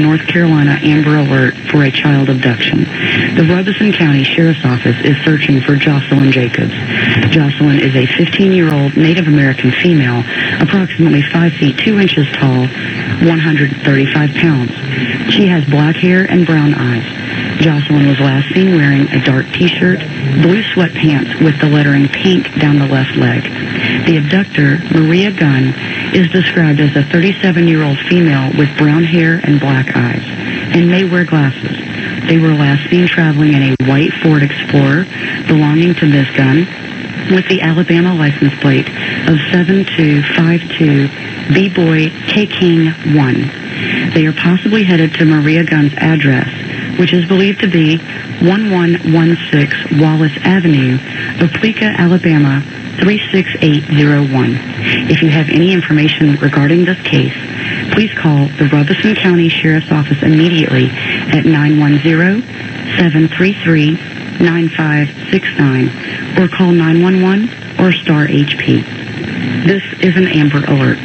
North Carolina Amber Alert for a child abduction. The Robeson County Sheriff's Office is searching for Jocelyn Jacobs. Jocelyn is a 15-year-old Native American female, approximately 5 feet 2 inches tall, 135 pounds. She has black hair and brown eyes. Jocelyn was last seen wearing a dark t-shirt, blue sweatpants with the lettering pink down the left leg. The abductor, Maria Gunn, is described as a 37-year-old female with brown hair and black eyes, and may wear glasses. They were last seen traveling in a white Ford Explorer belonging to Ms. Gunn with the Alabama license plate of 7252 B-Boy K-King 1. They are possibly headed to Maria Gunn's address, which is believed to be 1116 Wallace Avenue, Opelika, Alabama, 36801. If you have any information regarding this case, please call the Robeson County Sheriff's Office immediately at 910-733-9569 or call 911 or star HP. This is an Amber Alert.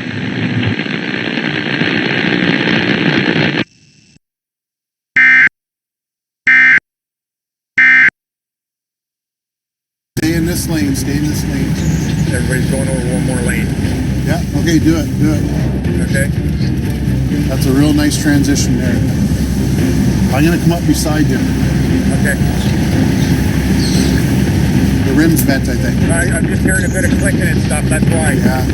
Stay in this lane, stay in this lane. Everybody's going over one more lane. Yeah, okay, do it. Okay. That's a real nice transition there. I'm going to come up beside you. Okay. The rim's bent, I think. I'm just hearing a bit of clicking and stuff, that's why. Yeah.